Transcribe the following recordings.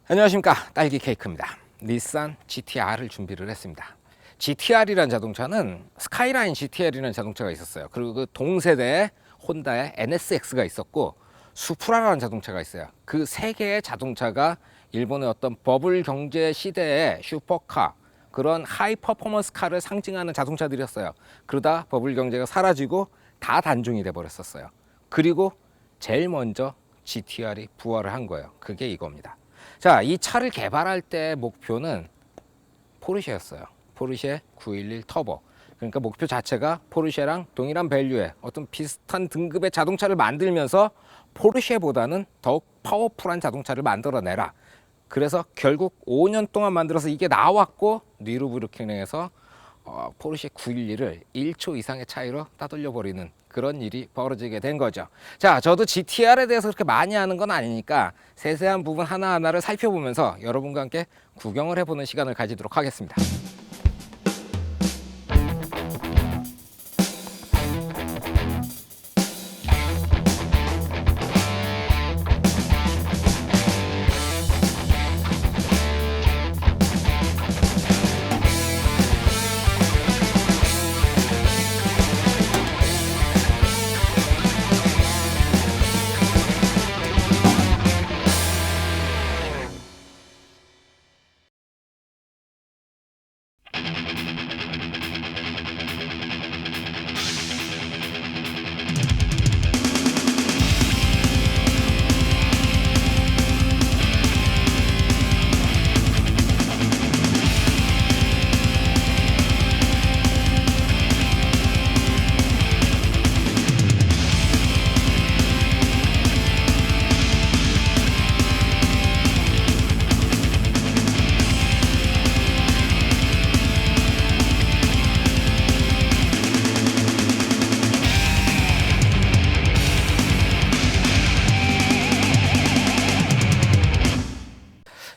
안녕하십니까, 딸기 케이크입니다. 닛산 GTR을 준비를 했습니다. GTR이라는 자동차는 스카이라인 GTR이라는 자동차가 있었어요. 그리고 그 동세대에 혼다의 NSX가 있었고 수프라라는 자동차가 있어요. 그 세 개의 자동차가 일본의 어떤 버블 경제 시대의 슈퍼카, 그런 하이 퍼포먼스 카를 상징하는 자동차들이었어요. 그러다 버블 경제가 사라지고 다 단종이 돼 버렸었어요. 그리고 제일 먼저 GTR이 부활을 한 거예요. 그게 이겁니다. 자, 이 차를 개발할 때 목표는 포르쉐였어요. 포르쉐 911 터보. 그러니까 목표 자체가 포르쉐랑 동일한 밸류의 어떤 비슷한 등급의 자동차를 만들면서 포르쉐보다는 더욱 파워풀한 자동차를 만들어내라. 그래서 결국 5년 동안 만들어서 이게 나왔고 니르부르킹에서 포르쉐 911을 1초 이상의 차이로 따돌려 버리는 그런 일이 벌어지게 된 거죠. 자, 저도 GTR에 대해서 그렇게 많이 아는 건 아니니까 세세한 부분 하나하나를 살펴보면서 여러분과 함께 구경을 해보는 시간을 가지도록 하겠습니다.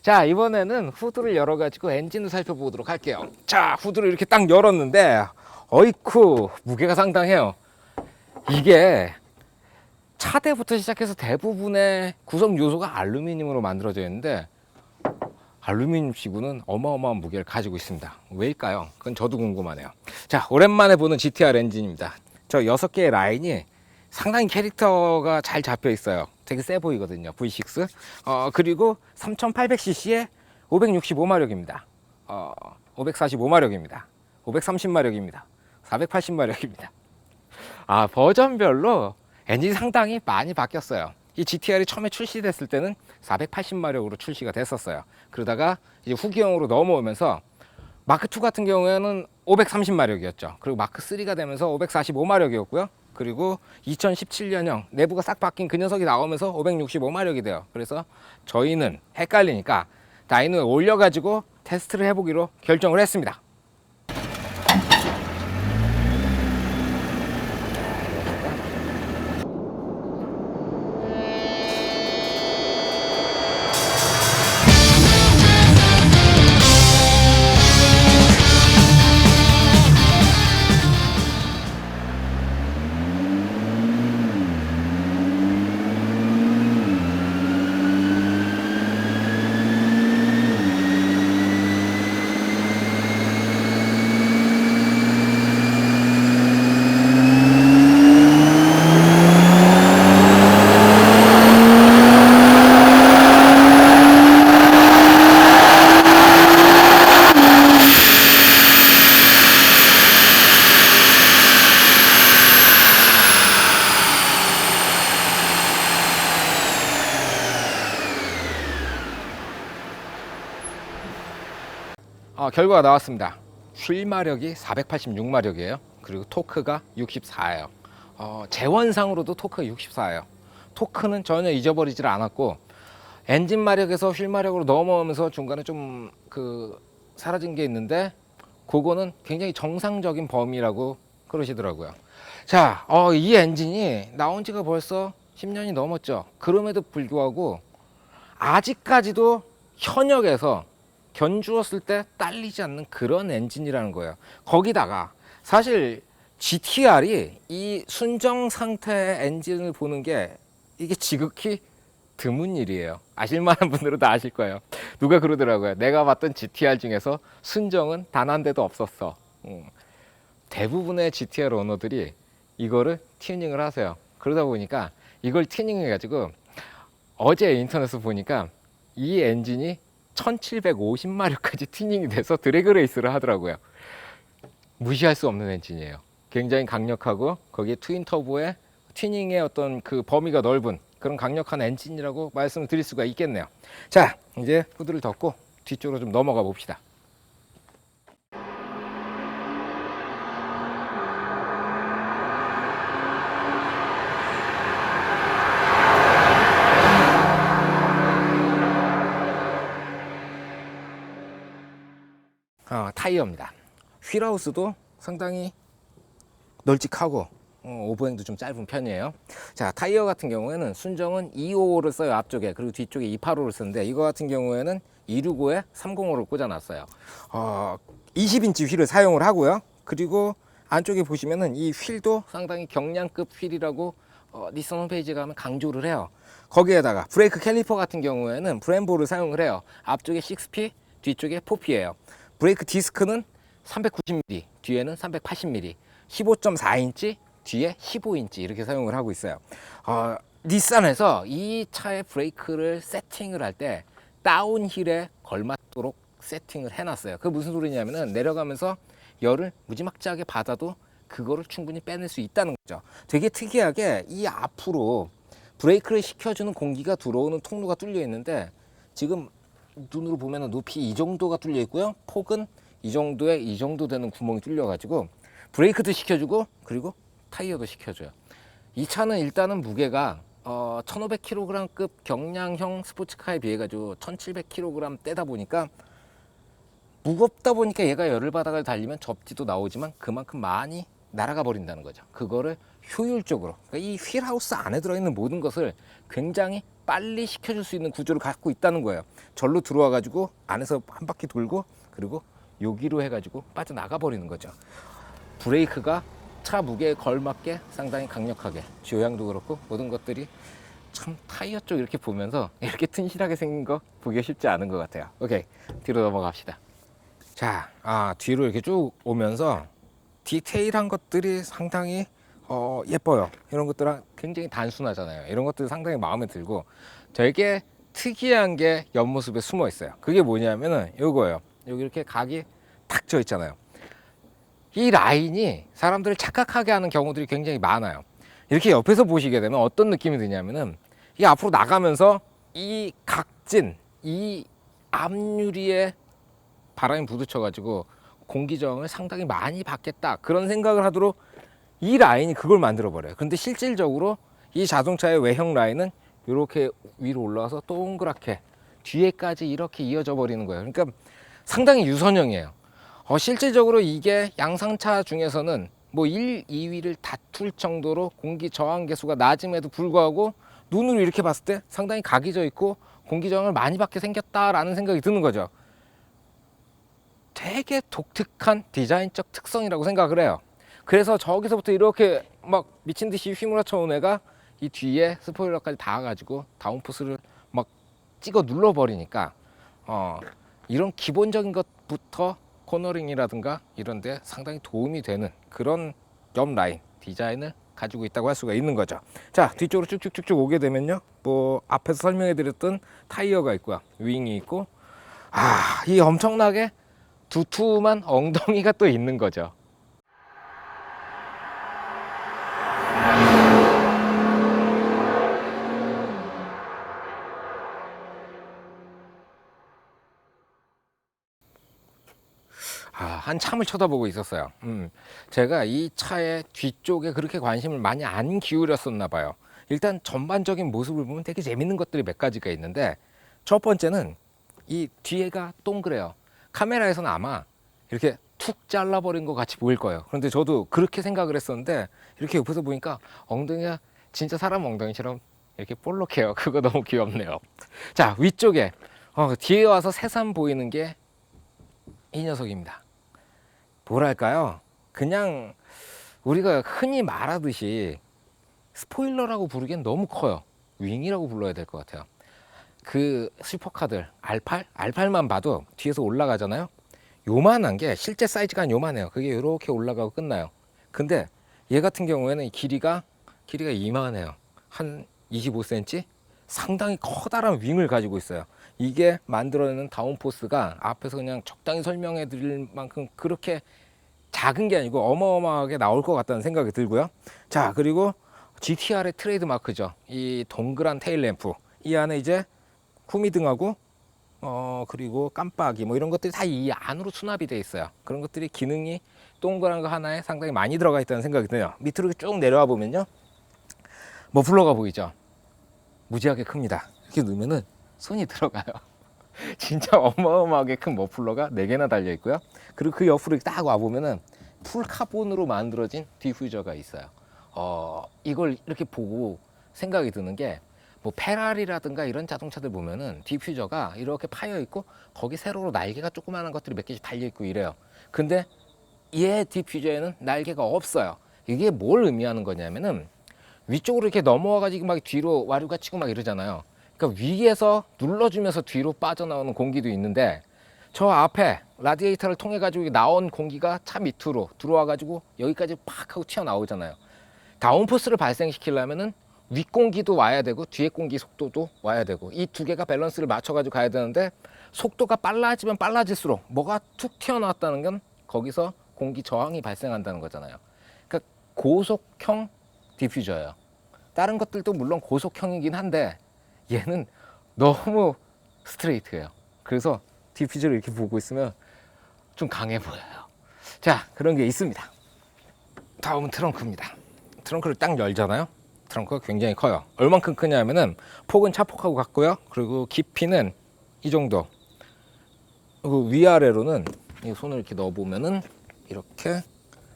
자, 이번에는 후드를 열어가지고 엔진을 살펴보도록 할게요. 자, 후드를 이렇게 딱 열었는데 어이쿠, 무게가 상당해요. 이게 차대부터 시작해서 대부분의 구성 요소가 알루미늄으로 만들어져 있는데 알루미늄 시구는 어마어마한 무게를 가지고 있습니다. 왜일까요? 그건 저도 궁금하네요. 자, 오랜만에 보는 GTR 엔진입니다. 저 6개의 라인이 상당히 캐릭터가 잘 잡혀 있어요. 되게 세 보이거든요. V6. 그리고 3800cc에 565마력입니다. 545마력입니다. 530마력입니다. 480마력입니다. 아, 버전별로 엔진이 상당히 많이 바뀌었어요. 이 GTR이 처음에 출시됐을 때는 480마력으로 출시가 됐었어요. 그러다가 이제 후기형으로 넘어오면서 마크2 같은 경우에는 530마력이었죠. 그리고 마크3가 되면서 545마력이었고요. 그리고 2017년형 내부가 싹 바뀐 그 녀석이 나오면서 565마력이 돼요. 그래서 저희는 헷갈리니까 다이노에 올려가지고 테스트를 해보기로 결정을 했습니다. 결과가 나왔습니다. 휠마력이 486마력이에요. 그리고 토크가 64예요. 재원상으로도 토크가 64예요. 토크는 전혀 잊어버리질 않았고 엔진 마력에서 휠마력으로 넘어오면서 중간에 좀 사라진 게 있는데 그거는 굉장히 정상적인 범위라고 그러시더라고요. 자, 이 엔진이 나온 지가 벌써 10년이 넘었죠. 그럼에도 불구하고 아직까지도 현역에서 견주었을 때 딸리지 않는 그런 엔진이라는 거예요. 거기다가 사실 GTR이 이 순정 상태의 엔진을 보는 게 이게 지극히 드문 일이에요. 아실 만한 분들은 다 아실 거예요. 누가 그러더라고요. 내가 봤던 GTR 중에서 순정은 단 한 대도 없었어. 대부분의 GTR 오너들이 이거를 튜닝을 하세요. 그러다 보니까 이걸 튜닝해가지고 어제 인터넷에서 보니까 이 엔진이 1750마력까지 튜닝이 돼서 드래그 레이스를 하더라고요. 무시할 수 없는 엔진이에요. 굉장히 강력하고 거기에 트윈 터보에 튜닝의 어떤 그 범위가 넓은 그런 강력한 엔진이라고 말씀을 드릴 수가 있겠네요. 자, 이제 후드를 덮고 뒤쪽으로 좀 넘어가 봅시다. 타이어입니다. 휠하우스도 상당히 널찍하고 오버행도 좀 짧은 편이에요. 자, 타이어 같은 경우에는 순정은 255를 써요. 앞쪽에. 그리고 뒤쪽에 285를 쓰는데 이거 같은 경우에는 265에 305를 꽂아놨어요. 20인치 휠을 사용을 하고요. 그리고 안쪽에 보시면은 이 휠도 상당히 경량급 휠이라고 닛산 홈페이지에 가면 강조를 해요. 거기에다가 브레이크 캘리퍼 같은 경우에는 브em보를 사용을 해요. 앞쪽에 6P, 뒤쪽에 4P예요. 브레이크 디스크는 390mm, 뒤에는 380mm, 15.4인치, 뒤에 15인치 이렇게 사용을 하고 있어요. 닛산에서 이 차의 브레이크를 세팅을 할 때 다운힐에 걸맞도록 세팅을 해놨어요. 그게 무슨 소리냐면은 내려가면서 열을 무지막지하게 받아도 그거를 충분히 빼낼 수 있다는 거죠. 되게 특이하게 이 앞으로 브레이크를 식혀주는 공기가 들어오는 통로가 뚫려 있는데 지금 눈으로 보면 높이 이 정도가 뚫려 있고요. 폭은 이 정도 되는 구멍이 뚫려 가지고 브레이크도 식혀주고 그리고 타이어도 식혀줘요. 이 차는 일단은 무게가 1500kg급 경량형 스포츠카에 비해 가지고 1700kg 떼다 보니까 무겁다 보니까 얘가 열을 받아가 달리면 접지도 나오지만 그만큼 많이 날아가 버린다는 거죠. 그거를 효율적으로, 그러니까 이 휠하우스 안에 들어있는 모든 것을 굉장히 빨리 식혀줄 수 있는 구조를 갖고 있다는 거예요. 절로 들어와 가지고 안에서 한 바퀴 돌고 그리고 여기로 해가지고 빠져나가 버리는 거죠. 브레이크가 차 무게에 걸맞게 상당히 강력하게, 주행도 그렇고 모든 것들이 참 타이어 쪽 이렇게 보면서 이렇게 튼실하게 생긴 거 보기가 쉽지 않은 것 같아요. 오케이, 뒤로 넘어갑시다. 자, 뒤로 이렇게 쭉 오면서 디테일한 것들이 상당히 예뻐요. 이런 것들은 굉장히 단순하잖아요. 이런 것들이 상당히 마음에 들고 되게 특이한 게 옆모습에 숨어 있어요. 그게 뭐냐면은 이거예요. 여기 이렇게 각이 탁 져 있잖아요. 이 라인이 사람들을 착각하게 하는 경우들이 굉장히 많아요. 이렇게 옆에서 보시게 되면 어떤 느낌이 드냐면은 이 앞으로 나가면서 이 각진, 이 앞유리에 바람이 부딪혀 가지고 공기저항을 상당히 많이 받겠다 그런 생각을 하도록 이 라인이 그걸 만들어 버려요. 그런데 실질적으로 이 자동차의 외형 라인은 이렇게 위로 올라와서 동그랗게 뒤에까지 이렇게 이어져 버리는 거예요. 그러니까 상당히 유선형이에요. 실질적으로 이게 양상차 중에서는 뭐 1, 2위를 다툴 정도로 공기 저항 계수가 낮음에도 불구하고 눈으로 이렇게 봤을 때 상당히 각이 져 있고 공기 저항을 많이 받게 생겼다라는 생각이 드는 거죠. 되게 독특한 디자인적 특성이라고 생각을 해요. 그래서 저기서부터 이렇게 막 미친 듯이 휘몰아쳐 온 애가 이 뒤에 스포일러까지 닿아가지고 다운포스를 막 찍어 눌러 버리니까 이런 기본적인 것부터 코너링이라든가 이런 데 상당히 도움이 되는 그런 옆 라인 디자인을 가지고 있다고 할 수가 있는 거죠. 자, 뒤쪽으로 쭉쭉쭉쭉 오게 되면요, 뭐 앞에서 설명해 드렸던 타이어가 있고요, 윙이 있고, 이 엄청나게 두툼한 엉덩이가 또 있는 거죠. 한참을 쳐다보고 있었어요. 제가 이 차의 뒤쪽에 그렇게 관심을 많이 안 기울였었나 봐요. 일단 전반적인 모습을 보면 되게 재밌는 것들이 몇 가지가 있는데, 첫 번째는 이 뒤에가 동그래요. 카메라에서는 아마 이렇게 툭 잘라버린 것 같이 보일 거예요. 그런데 저도 그렇게 생각을 했었는데 이렇게 옆에서 보니까 엉덩이가 진짜 사람 엉덩이처럼 이렇게 볼록해요. 그거 너무 귀엽네요. 자, 위쪽에 뒤에 와서 새삼 보이는 게 이 녀석입니다. 뭐랄까요? 그냥 우리가 흔히 말하듯이 스포일러라고 부르기엔 너무 커요. 윙이라고 불러야 될 것 같아요. 그 슈퍼카들 R8만 봐도 뒤에서 올라가잖아요. 요만한 게 실제 사이즈가 요만해요. 그게 이렇게 올라가고 끝나요. 근데 얘 같은 경우에는 길이가 이만해요. 한 25cm? 상당히 커다란 윙을 가지고 있어요. 이게 만들어내는 다운포스가 앞에서 그냥 적당히 설명해 드릴 만큼 그렇게 작은 게 아니고 어마어마하게 나올 것 같다는 생각이 들고요. 자, 그리고 GTR의 트레이드 마크죠. 이 동그란 테일 램프. 이 안에 이제 후미등하고 그리고 깜빡이 뭐 이런 것들이 다 이 안으로 수납이 돼 있어요. 그런 것들이 기능이 동그란 거 하나에 상당히 많이 들어가 있다는 생각이 드네요. 밑으로 쭉 내려와 보면요. 머플러가 보이죠? 무지하게 큽니다. 이렇게 넣으면은 손이 들어가요. 진짜 어마어마하게 큰 머플러가 4개나 달려 있고요. 그리고 그 옆으로 딱 와보면은 풀카본으로 만들어진 디퓨저가 있어요. 이걸 이렇게 보고 생각이 드는 게 뭐 페라리라든가 이런 자동차들 보면은 디퓨저가 이렇게 파여 있고 거기 세로로 날개가 조그마한 것들이 몇 개씩 달려 있고 이래요. 근데 얘 디퓨저에는 날개가 없어요. 이게 뭘 의미하는 거냐면은 위쪽으로 이렇게 넘어와 가지고 막 뒤로 와류가 치고 막 이러잖아요. 그러니까 위에서 눌러주면서 뒤로 빠져나오는 공기도 있는데 저 앞에 라디에이터를 통해 가지고 나온 공기가 차 밑으로 들어와 가지고 여기까지 팍 하고 튀어나오잖아요. 다운포스를 발생시키려면은 윗공기도 와야 되고 뒤에 공기 속도도 와야 되고 이 두 개가 밸런스를 맞춰 가지고 가야 되는데 속도가 빨라지면 빨라질수록 뭐가 툭 튀어나왔다는 건 거기서 공기 저항이 발생한다는 거잖아요. 그러니까 고속형 디퓨저예요. 다른 것들도 물론 고속형이긴 한데 얘는 너무 스트레이트해요. 그래서 디퓨저를 이렇게 보고 있으면 좀 강해 보여요. 자, 그런 게 있습니다. 다음은 트렁크입니다. 트렁크를 딱 열잖아요. 트렁크가 굉장히 커요. 얼만큼 크냐면은 폭은 차폭하고 같고요. 그리고 깊이는 이 정도. 그리고 위아래로는 이 손을 이렇게 넣어보면은 이렇게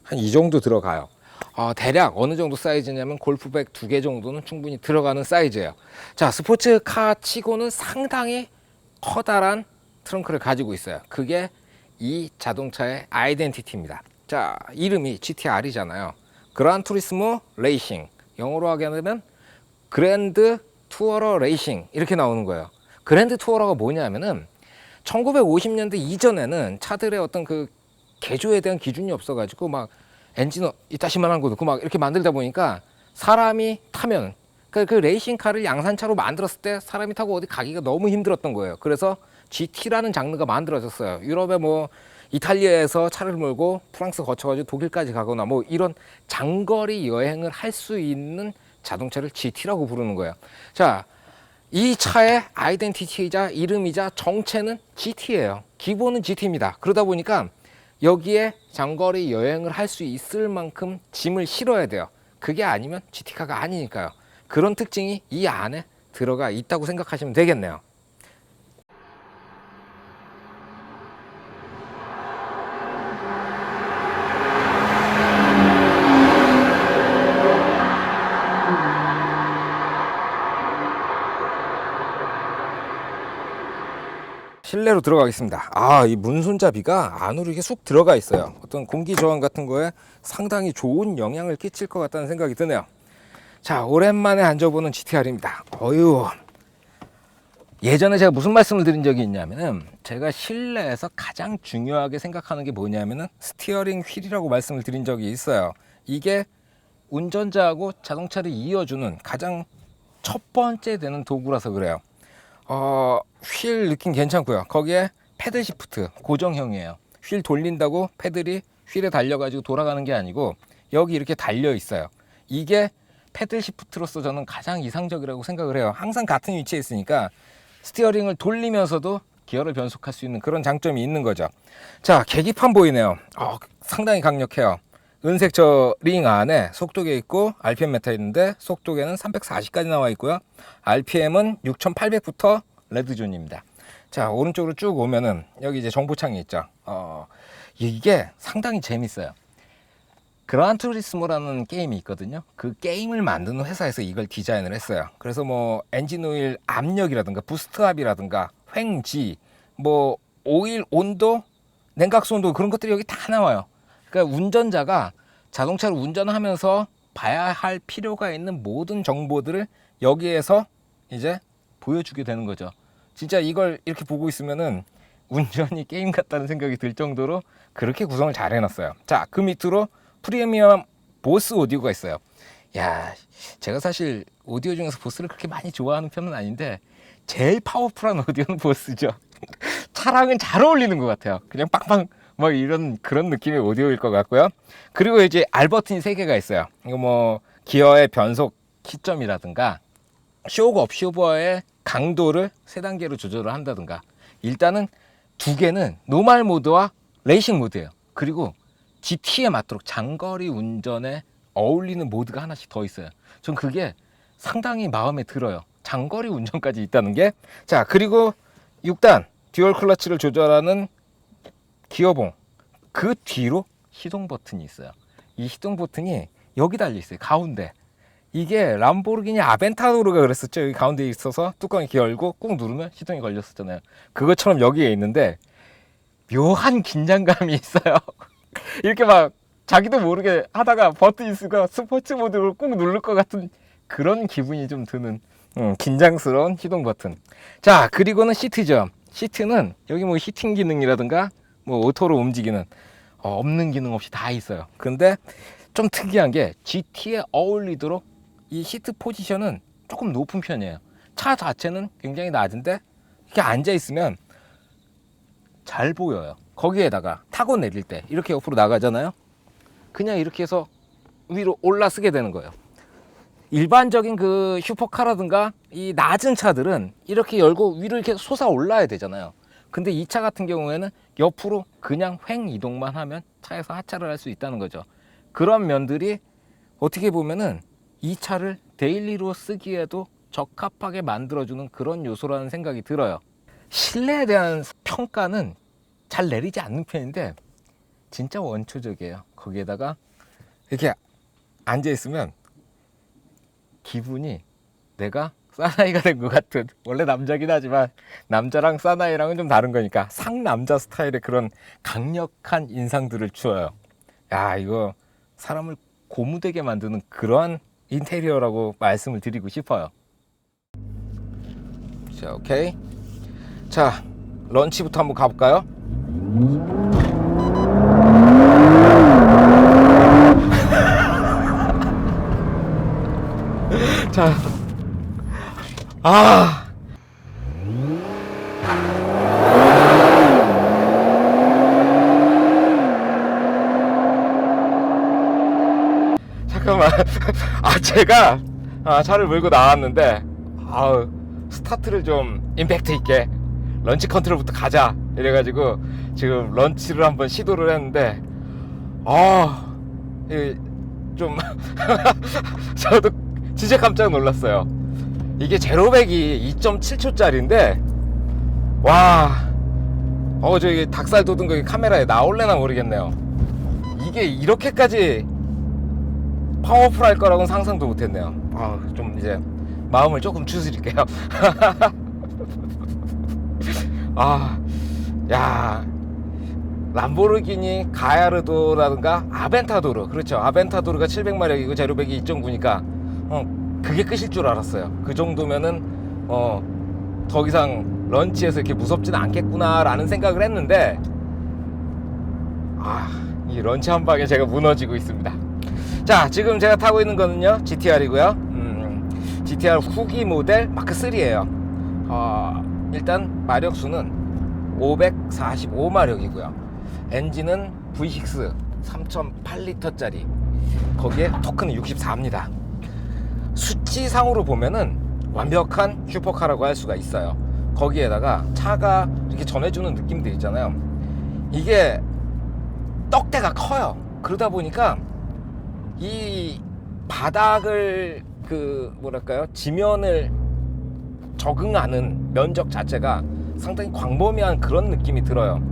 한 이 정도 들어가요. 대략 어느 정도 사이즈냐면 골프백 2개 정도는 충분히 들어가는 사이즈예요. 자, 스포츠카 치고는 상당히 커다란 트렁크를 가지고 있어요. 그게 이 자동차의 아이덴티티입니다. 자, 이름이 GTR이잖아요. 그란 투리스모 레이싱. 영어로 하게 되면 그랜드 투어러 레이싱 이렇게 나오는 거예요. 그랜드 투어러가 뭐냐면은 1950년대 이전에는 차들의 어떤 그 개조에 대한 기준이 없어가지고 막 엔진 이따시만한 거 넣고 막 이렇게 만들다 보니까 사람이 타면 그 레이싱카를 양산차로 만들었을 때 사람이 타고 어디 가기가 너무 힘들었던 거예요. 그래서 GT라는 장르가 만들어졌어요. 유럽에 뭐 이탈리아에서 차를 몰고 프랑스 거쳐가지고 독일까지 가거나 뭐 이런 장거리 여행을 할 수 있는 자동차를 GT라고 부르는 거예요. 자, 이 차의 아이덴티티이자 이름이자 정체는 GT예요. 기본은 GT입니다. 그러다 보니까 여기에 장거리 여행을 할 수 있을 만큼 짐을 실어야 돼요. 그게 아니면 GT카가 아니니까요. 그런 특징이 이 안에 들어가 있다고 생각하시면 되겠네요. 실내로 들어가겠습니다. 이 문손잡이가 안으로 이게 쑥 들어가 있어요. 어떤 공기 저항 같은 거에 상당히 좋은 영향을 끼칠 것 같다는 생각이 드네요. 자, 오랜만에 앉아보는 GTR입니다. 예전에 제가 무슨 말씀을 드린 적이 있냐면은 제가 실내에서 가장 중요하게 생각하는 게 뭐냐면은 스티어링 휠이라고 말씀을 드린 적이 있어요. 이게 운전자하고 자동차를 이어주는 가장 첫 번째 되는 도구라서 그래요. 휠 느낌 괜찮고요. 거기에 패들 시프트 고정형이에요. 휠 돌린다고 패들이 휠에 달려가지고 돌아가는 게 아니고 여기 이렇게 달려 있어요. 이게 패들 시프트로서 저는 가장 이상적이라고 생각을 해요. 항상 같은 위치에 있으니까 스티어링을 돌리면서도 기어를 변속할 수 있는 그런 장점이 있는 거죠. 자, 계기판 보이네요. 상당히 강력해요. 은색 저 링 안에 속도계 있고 RPM 메타 있는데 속도계는 340까지 나와 있고요. RPM은 6800부터 레드존입니다. 자, 오른쪽으로 쭉 오면은 여기 이제 정보창이 있죠. 이게 상당히 재밌어요. 그란투리스모라는 게임이 있거든요. 그 게임을 만드는 회사에서 이걸 디자인을 했어요. 그래서 뭐 엔진 오일 압력이라든가 부스트압이라든가 횡지, 뭐 오일 온도, 냉각수 온도 그런 것들이 여기 다 나와요. 그러니까 운전자가 자동차를 운전하면서 봐야 할 필요가 있는 모든 정보들을 여기에서 이제 보여주게 되는 거죠. 진짜 이걸 이렇게 보고 있으면은 운전이 게임 같다는 생각이 들 정도로 그렇게 구성을 잘 해놨어요. 자, 그 밑으로 프리미엄 보스 오디오가 있어요. 야, 제가 사실 오디오 중에서 보스를 그렇게 많이 좋아하는 편은 아닌데 제일 파워풀한 오디오는 보스죠. 차랑은 잘 어울리는 것 같아요. 그냥 빵빵 뭐 이런 그런 느낌의 오디오일 것 같고요. 그리고 이제 R 버튼이 3개가 있어요. 이거 뭐 기어의 변속 키점이라든가 쇼업 쇼버의 강도를 3단계로 조절을 한다든가. 일단은 2개는 노멀 모드와 레이싱 모드예요. 그리고 GT에 맞도록 장거리 운전에 어울리는 모드가 하나씩 더 있어요. 전 그게 상당히 마음에 들어요. 장거리 운전까지 있다는 게. 자, 그리고 6단 듀얼 클러치를 조절하는 기어봉, 그 뒤로 시동 버튼이 있어요. 이 시동 버튼이 여기 달려 있어요. 가운데. 이게 람보르기니 아벤타도르가 그랬었죠. 여기 가운데에 있어서 뚜껑이 이렇게 열고 꾹 누르면 시동이 걸렸었잖아요. 그것처럼 여기에 있는데 묘한 긴장감이 있어요. 이렇게 막 자기도 모르게 하다가 버튼이 있으니까 스포츠 모드로 꾹 누를 것 같은 그런 기분이 좀 드는 긴장스러운 시동 버튼. 자, 그리고는 시트죠. 시트는 여기 뭐 히팅 기능이라든가 뭐 오토로 움직이는 없는 기능 없이 다 있어요. 근데 좀 특이한 게 GT에 어울리도록 이 시트 포지션은 조금 높은 편이에요. 차 자체는 굉장히 낮은데 이렇게 앉아 있으면 잘 보여요. 거기에다가 타고 내릴 때 이렇게 옆으로 나가잖아요. 그냥 이렇게 해서 위로 올라서게 되는 거예요. 일반적인 그 슈퍼카라든가 이 낮은 차들은 이렇게 열고 위로 이렇게 솟아 올라야 되잖아요. 근데 이 차 같은 경우에는 옆으로 그냥 횡 이동만 하면 차에서 하차를 할 수 있다는 거죠. 그런 면들이 어떻게 보면은 이 차를 데일리로 쓰기에도 적합하게 만들어주는 그런 요소라는 생각이 들어요. 실내에 대한 평가는 잘 내리지 않는 편인데 진짜 원초적이에요. 거기에다가 이렇게 앉아있으면 기분이 내가 사나이가 된 것 같은, 원래 남자긴 하지만 남자랑 사나이랑은 좀 다른 거니까 상남자 스타일의 그런 강력한 인상들을 주어요. 야, 이거 사람을 고무되게 만드는 그러한 인테리어라고 말씀을 드리고 싶어요. 자, 오케이. 자, 런치부터 한번 가볼까요? 자, 잠깐만. 제가 차를 몰고 나왔는데 스타트를 좀 임팩트 있게 런치 컨트롤부터 가자 이래가지고 지금 런치를 한번 시도를 했는데 좀 저도 진짜 깜짝 놀랐어요. 이게 제로백이 2.7초짜리인데 와, 저기 닭살 돋은 거 카메라에 나올래나 모르겠네요. 이게 이렇게까지 파워풀할 거라고는 상상도 못했네요. 좀 이제 마음을 조금 추스릴게요. 야, 람보르기니 가야르도라든가 아벤타도르, 그렇죠. 아벤타도르가 700마력이고 제로백이 2.9니까 그게 끝일 줄 알았어요. 그 정도면은 더 이상 런치에서 이렇게 무섭지는 않겠구나라는 생각을 했는데 이 런치 한 방에 제가 무너지고 있습니다. 자, 지금 제가 타고 있는 거는요 GTR이고요. GTR 후기 모델 마크3예요. 일단 마력수는 545마력이고요. 엔진은 V6 3.8L짜리, 거기에 토크는 64입니다. 수치상으로 보면은 완벽한 슈퍼카라고 할 수가 있어요. 거기에다가 차가 이렇게 전해주는 느낌들 있잖아요. 이게 떡대가 커요. 그러다 보니까 이 바닥을 지면을 적응하는 면적 자체가 상당히 광범위한 그런 느낌이 들어요.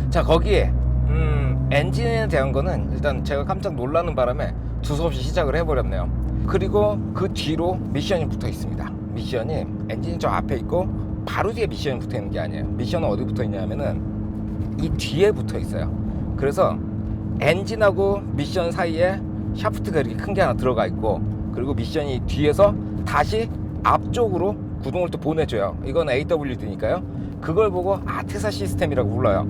자, 거기에 엔진에 대한 거는 일단 제가 깜짝 놀라는 바람에 두서없이 시작을 해버렸네요. 그리고 그 뒤로 미션이 붙어 있습니다. 미션이 엔진이 저 앞에 있고 바로 뒤에 미션이 붙어 있는 게 아니에요. 미션은 어디 붙어 있냐면은 이 뒤에 붙어 있어요. 그래서 엔진하고 미션 사이에 샤프트가 이렇게 큰 게 하나 들어가 있고, 그리고 미션이 뒤에서 다시 앞쪽으로 구동을 또 보내줘요. 이건 AWD니까요. 그걸 보고 아테사 시스템이라고 불러요.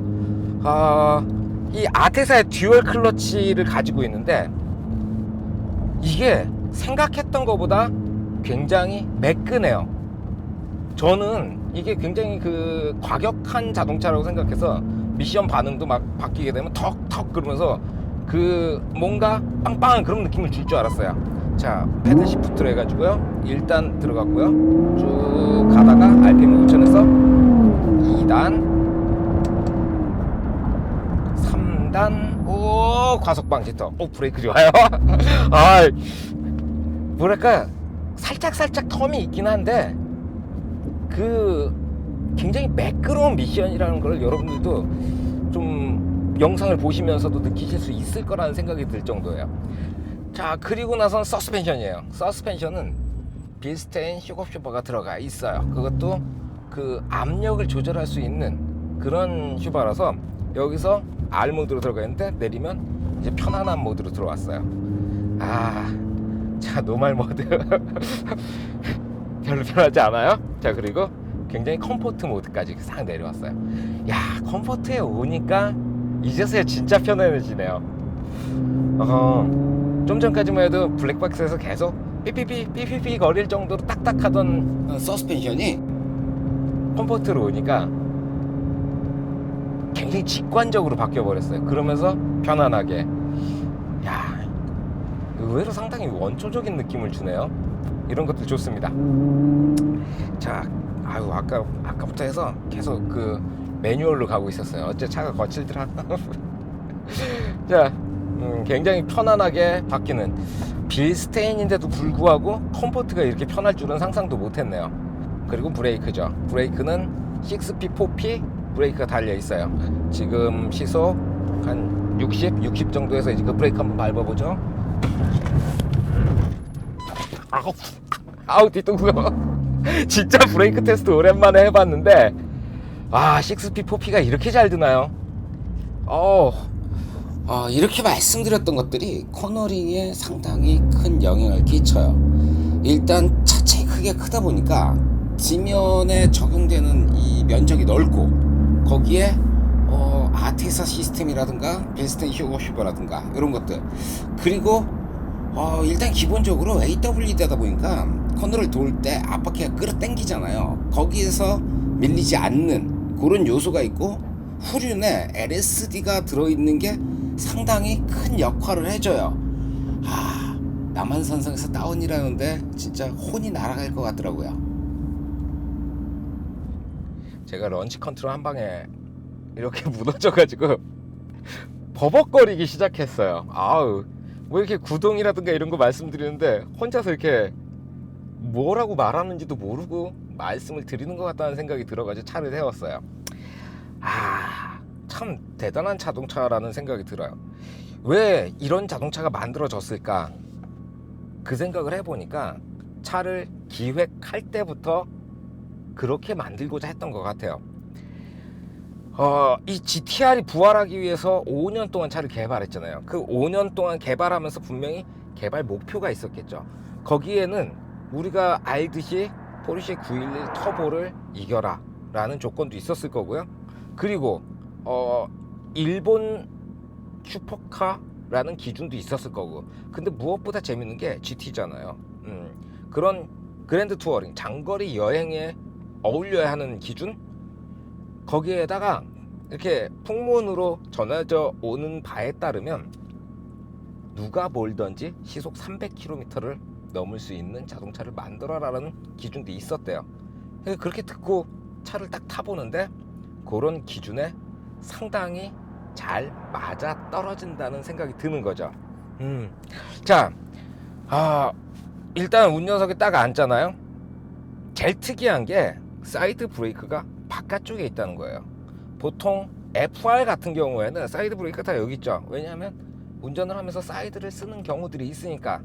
이 아테사의 듀얼 클러치를 가지고 있는데 이게 생각했던 것보다 굉장히 매끈해요. 저는 이게 굉장히 그 과격한 자동차라고 생각해서 미션 반응도 막 바뀌게 되면 턱턱 그러면서 그 뭔가 빵빵한 그런 느낌을 줄 줄 알았어요. 자, 패드 시프트로 해가지고요. 1단 들어갔고요. 쭉 가다가 RPM 5,000에서 2단, 3단, 오, 과속 방지턱. 오, 브레이크 좋아요. 아, 뭐랄까, 살짝 텀이 있긴 한데, 그, 굉장히 매끄러운 미션이라는 걸 여러분들도 좀 영상을 보시면서도 느끼실 수 있을 거라는 생각이 들 정도예요. 자, 그리고 나선 서스펜션이에요. 서스펜션은 빌스테인 쇼크쇼버가 들어가 있어요. 그것도 그 압력을 조절할 수 있는 그런 슈바라서 여기서 R 모드로 들어가 있는데 내리면 이제 편안한 모드로 들어왔어요. 자, 노멀 모드 별로 편하지 않아요? 자, 그리고 굉장히 컴포트 모드까지 싹 내려왔어요. 야, 컴포트에 오니까 이제서야 진짜 편안해지네요. 좀 전까지만 해도 블랙박스에서 계속 삐삐삐 거릴 정도로 딱딱하던 서스펜션이 컴포트로 오니까 굉장히 직관적으로 바뀌어버렸어요. 그러면서 편안하게. 야, 의외로 상당히 원초적인 느낌을 주네요. 이런 것들 좋습니다. 자, 아까부터 해서 계속 그 매뉴얼로 가고 있었어요. 어째 차가 거칠더라. 자, 굉장히 편안하게 바뀌는 빌스테인인데도 불구하고 컴포트가 이렇게 편할 줄은 상상도 못했네요. 그리고 브레이크죠. 브레이크는 6P, 4P 브레이크가 달려 있어요. 지금 시속 한 60 정도에서 이제 그 브레이크 한번 밟아보죠. 아우 뒤통수가 진짜 브레이크 테스트 오랜만에 해봤는데 6P, 4P가 이렇게 잘 드나요? 이렇게 말씀드렸던 것들이 코너링에 상당히 큰 영향을 끼쳐요. 일단 차체 크기가 크다 보니까 지면에 적용되는 이 면적이 넓고 거기에 아테사 시스템이라든가 빌스테인 쇼크쇼버라든가 이런 것들, 그리고 일단 기본적으로 AWD다 보니까 코너를 돌 때 앞바퀴가 끌어당기잖아요. 거기에서 밀리지 않는 그런 요소가 있고 후륜에 LSD가 들어있는 게 상당히 큰 역할을 해줘요. 남한산성에서 다운이라는데 진짜 혼이 날아갈 것 같더라고요. 제가 런치 컨트롤 한 방에 이렇게 무너져가지고 버벅거리기 시작했어요. 뭐 이렇게 구동이라든가 이런 거 말씀드리는데 혼자서 이렇게 뭐라고 말하는지도 모르고 말씀을 드리는 것 같다는 생각이 들어가지고 차를 세웠어요. 참 대단한 자동차라는 생각이 들어요. 왜 이런 자동차가 만들어졌을까? 그 생각을 해보니까 차를 기획할 때부터 그렇게 만들고자 했던 것 같아요. 이 GTR이 부활하기 위해서 5년 동안 차를 개발했잖아요. 그 5년 동안 개발하면서 분명히 개발 목표가 있었겠죠. 거기에는 우리가 알듯이 포르쉐 911 터보를 이겨라 라는 조건도 있었을 거고요. 그리고 일본 슈퍼카라는 기준도 있었을 거고. 근데 무엇보다 재밌는 게 GT잖아요. 그런 그랜드 투어링, 장거리 여행에 어울려야 하는 기준, 거기에다가 이렇게 풍문으로 전해져 오는 바에 따르면 누가 몰던지 시속 300km를 넘을 수 있는 자동차를 만들어라라는 기준도 있었대요. 그렇게 듣고 차를 딱 타보는데 그런 기준에 상당히 잘 맞아 떨어진다는 생각이 드는 거죠. 자, 일단 운전석에 딱 앉잖아요. 제일 특이한 게 사이드 브레이크가 바깥쪽에 있다는 거예요. 보통 FR 같은 경우에는 사이드 브레이크가 다 여기 있죠. 왜냐하면 운전을 하면서 사이드를 쓰는 경우들이 있으니까.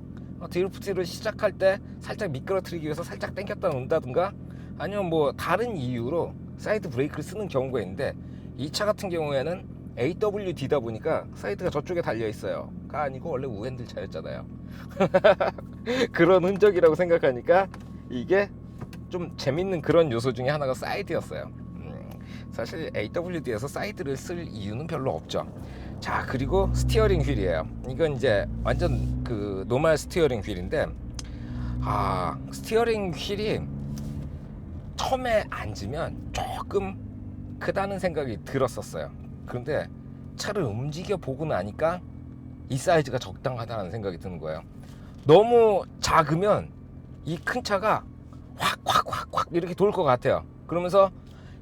드리프트를 시작할 때 살짝 미끄러뜨리기 위해서 살짝 당겼다 놓는다든가 아니면 뭐 다른 이유로 사이드 브레이크를 쓰는 경우가 있는데, 이 차 같은 경우에는 AWD다 보니까 사이드가 저쪽에 달려 있어요. 가 아니고 원래 우핸들 차였잖아요. 그런 흔적이라고 생각하니까 이게 좀 재밌는 그런 요소 중에 하나가 사이드였어요. 사실 AWD에서 사이드를 쓸 이유는 별로 없죠. 자, 그리고 스티어링 휠이에요. 이건 이제 완전 그 노멀 스티어링 휠인데, 스티어링 휠이 처음에 앉으면 조금 크다는 생각이 들었었어요. 그런데 차를 움직여 보고 나니까 이 사이즈가 적당하다는 생각이 드는 거예요. 너무 작으면 이 큰 차가 확 이렇게 돌 것 같아요. 그러면서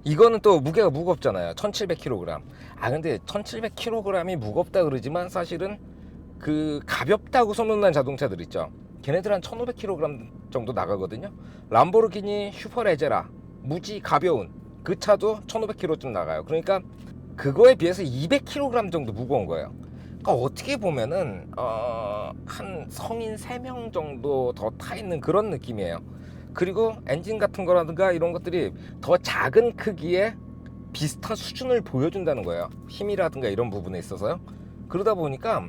이거는 또 무게가 무겁잖아요. 1700kg. 근데 1700kg이 무겁다 그러지만 사실은 그 가볍다고 소문난 자동차들 있죠. 걔네들 한 1500kg 정도 나가거든요. 람보르기니 슈퍼레제라, 무지 가벼운 그 차도 1500kg쯤 나가요. 그러니까 그거에 비해서 200kg 정도 무거운 거예요. 그러니까 어떻게 보면은 한 성인 3명 정도 더 타 있는 그런 느낌이에요. 그리고 엔진 같은 거라든가 이런 것들이 더 작은 크기에 비슷한 수준을 보여준다는 거예요. 힘이라든가 이런 부분에 있어서요. 그러다 보니까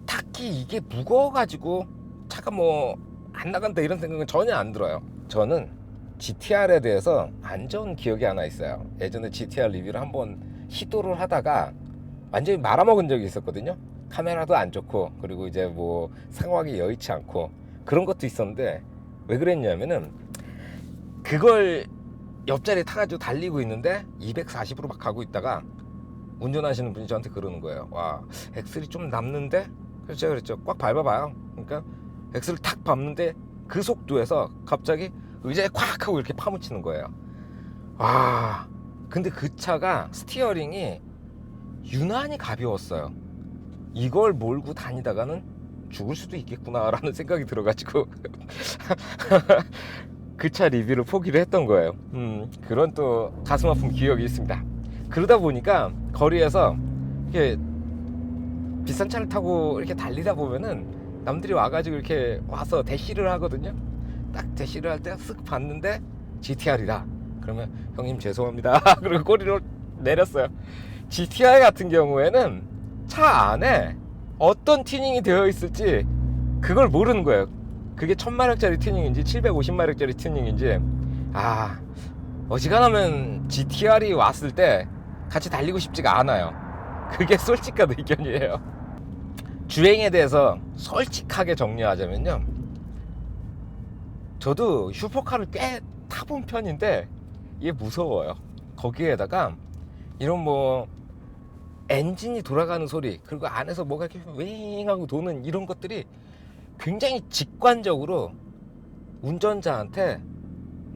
딱히 이게 무거워가지고 차가 뭐 안 나간다 이런 생각은 전혀 안 들어요. 저는 GTR에 대해서 안 좋은 기억이 하나 있어요. 예전에 GTR 리뷰를 한번 시도를 하다가 완전히 말아먹은 적이 있었거든요. 카메라도 안 좋고, 그리고 이제 뭐 상황이 여의치 않고 그런 것도 있었는데, 왜 그랬냐면은 그걸 옆자리에 타가지고 달리고 있는데 240으로 막 가고 있다가 운전하시는 분이 저한테 그러는 거예요. 와, 엑셀이 좀 남는데? 그래서 제가 그랬죠. 꽉 밟아봐요. 그러니까 엑셀을 탁 밟는데 그 속도에서 갑자기 의자에 콱 하고 이렇게 파묻히는 거예요. 근데 그 차가 스티어링이 유난히 가벼웠어요. 이걸 몰고 다니다가는 죽을 수도 있겠구나라는 생각이 들어가지고 그 차 리뷰를 포기를 했던 거예요. 그런 또 가슴 아픈 기억이 있습니다. 그러다 보니까 거리에서 이렇게 비싼 차를 타고 이렇게 달리다 보면은 남들이 와가지고 이렇게 와서 대시를 하거든요. 딱 대시를 할 때 쓱 봤는데 GTR이다. 그러면 형님 죄송합니다. 그리고 꼬리를 내렸어요. GTR 같은 경우에는 차 안에 어떤 튜닝이 되어 있을지 그걸 모르는 거예요. 그게 1000마력짜리 튜닝인지 750마력짜리 튜닝인지. 어지간하면 GTR이 왔을 때 같이 달리고 싶지가 않아요. 그게 솔직한 의견이에요. 주행에 대해서 솔직하게 정리하자면요, 저도 슈퍼카를 꽤 타본 편인데 이게 무서워요. 거기에다가 이런 뭐 엔진이 돌아가는 소리, 그리고 안에서 뭐가 이렇게 윙 하고 도는 이런 것들이 굉장히 직관적으로 운전자한테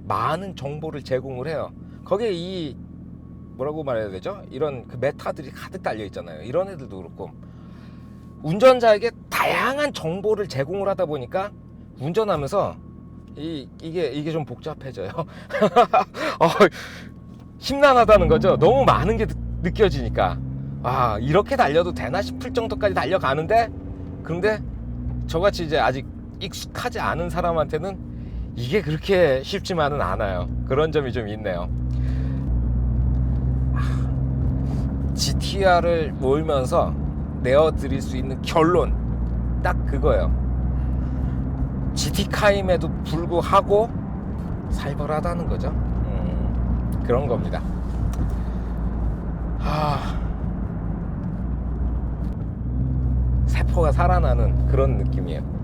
많은 정보를 제공을 해요. 거기에 이 뭐라고 말해야 되죠? 이런 그 메타들이 가득 달려 있잖아요. 이런 애들도 그렇고 운전자에게 다양한 정보를 제공을 하다 보니까 운전하면서 이게 좀 복잡해져요. 심란하다는 거죠. 너무 많은 게 느껴지니까 이렇게 달려도 되나 싶을 정도까지 달려가는데, 그런데 저같이 이제 아직 익숙하지 않은 사람한테는 이게 그렇게 쉽지만은 않아요. 그런 점이 좀 있네요. GTR을 몰면서 내어드릴 수 있는 결론 딱 그거예요. GT카임에도 불구하고 살벌하다는 거죠. 그런 겁니다. 세포가 살아나는 그런 느낌이에요.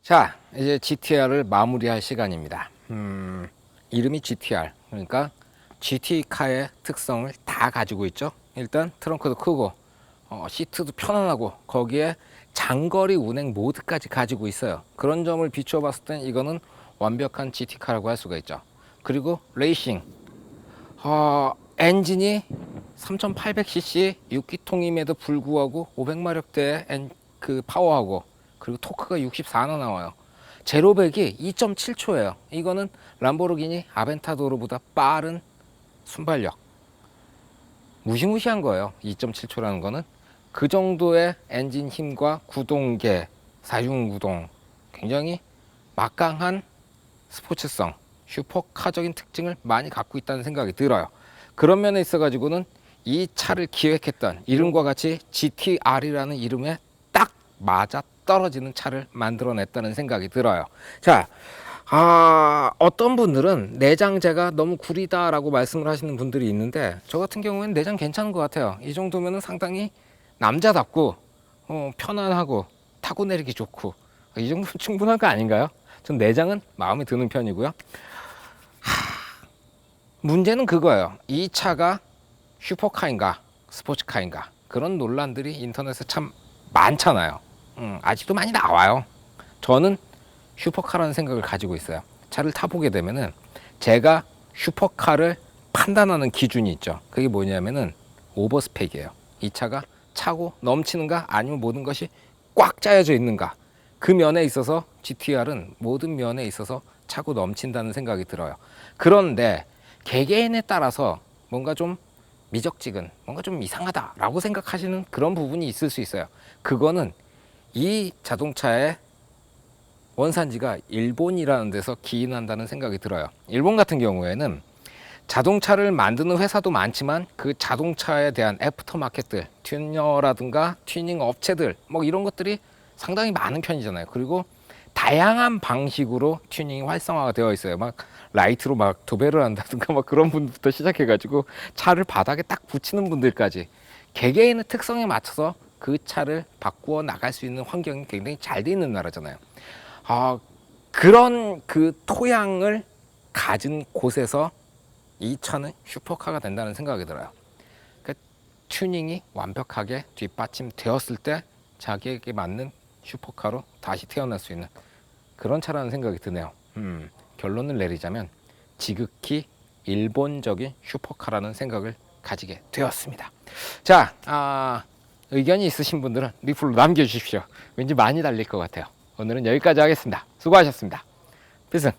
자, 이제 GTR을 마무리할 시간입니다. 이름이 GTR, 그러니까 GT카의 특성을 다 가지고 있죠. 일단 트렁크도 크고 시트도 편안하고 거기에 장거리 운행 모드까지 가지고 있어요. 그런 점을 비추어 봤을 땐 이거는 완벽한 GT카라고 할 수가 있죠. 그리고 레이싱, 엔진이 3800cc 6기통임에도 불구하고 500마력대의 그 파워하고, 그리고 토크가 64나 나와요. 제로백이 2.7초예요. 이거는 람보르기니 아벤타도르보다 빠른 순발력. 무시무시한 거예요. 2.7초라는 거는. 그 정도의 엔진 힘과 구동계, 사륜구동, 굉장히 막강한 스포츠성, 슈퍼카적인 특징을 많이 갖고 있다는 생각이 들어요. 그런 면에 있어 가지고는 이 차를 기획했던 이름과 같이 GTR이라는 이름에 딱 맞아 떨어지는 차를 만들어냈다는 생각이 들어요. 자, 어떤 분들은 내장재가 너무 구리다라고 말씀을 하시는 분들이 있는데, 저 같은 경우에는 내장 괜찮은 것 같아요. 이 정도면 상당히 남자답고 편안하고 타고 내리기 좋고, 이 정도면 충분한 거 아닌가요? 전 내장은 마음에 드는 편이고요. 문제는 그거예요. 이 차가 슈퍼카인가 스포츠카인가, 그런 논란들이 인터넷에 참 많잖아요. 아직도 많이 나와요. 저는 슈퍼카라는 생각을 가지고 있어요. 차를 타보게 되면은 제가 슈퍼카를 판단하는 기준이 있죠. 그게 뭐냐면은 오버스펙이에요. 이 차가 차고 넘치는가, 아니면 모든 것이 꽉 짜여져 있는가. 그 면에 있어서 GTR은 모든 면에 있어서 차고 넘친다는 생각이 들어요. 그런데 개개인에 따라서 뭔가 좀 미적지근, 뭔가 좀 이상하다라고 생각하시는 그런 부분이 있을 수 있어요. 그거는 이 자동차의 원산지가 일본이라는 데서 기인한다는 생각이 들어요. 일본 같은 경우에는 자동차를 만드는 회사도 많지만 그 자동차에 대한 애프터마켓들, 튜너라든가 튜닝 업체들 뭐 이런 것들이 상당히 많은 편이잖아요. 그리고 다양한 방식으로 튜닝이 활성화가 되어 있어요. 막 라이트로 막 도배를 한다든가 막 그런 분부터 시작해가지고 차를 바닥에 딱 붙이는 분들까지 개개인의 특성에 맞춰서 그 차를 바꾸어 나갈 수 있는 환경이 굉장히 잘 돼 있는 나라잖아요. 그런 그 토양을 가진 곳에서 이 차는 슈퍼카가 된다는 생각이 들어요. 그러니까 튜닝이 완벽하게 뒷받침되었을 때 자기에게 맞는 슈퍼카로 다시 태어날 수 있는 그런 차라는 생각이 드네요. 결론을 내리자면 지극히 일본적인 슈퍼카라는 생각을 가지게 되었습니다. 자, 의견이 있으신 분들은 리플로 남겨주십시오. 왠지 많이 달릴 것 같아요. 오늘은 여기까지 하겠습니다. 수고하셨습니다. 필승.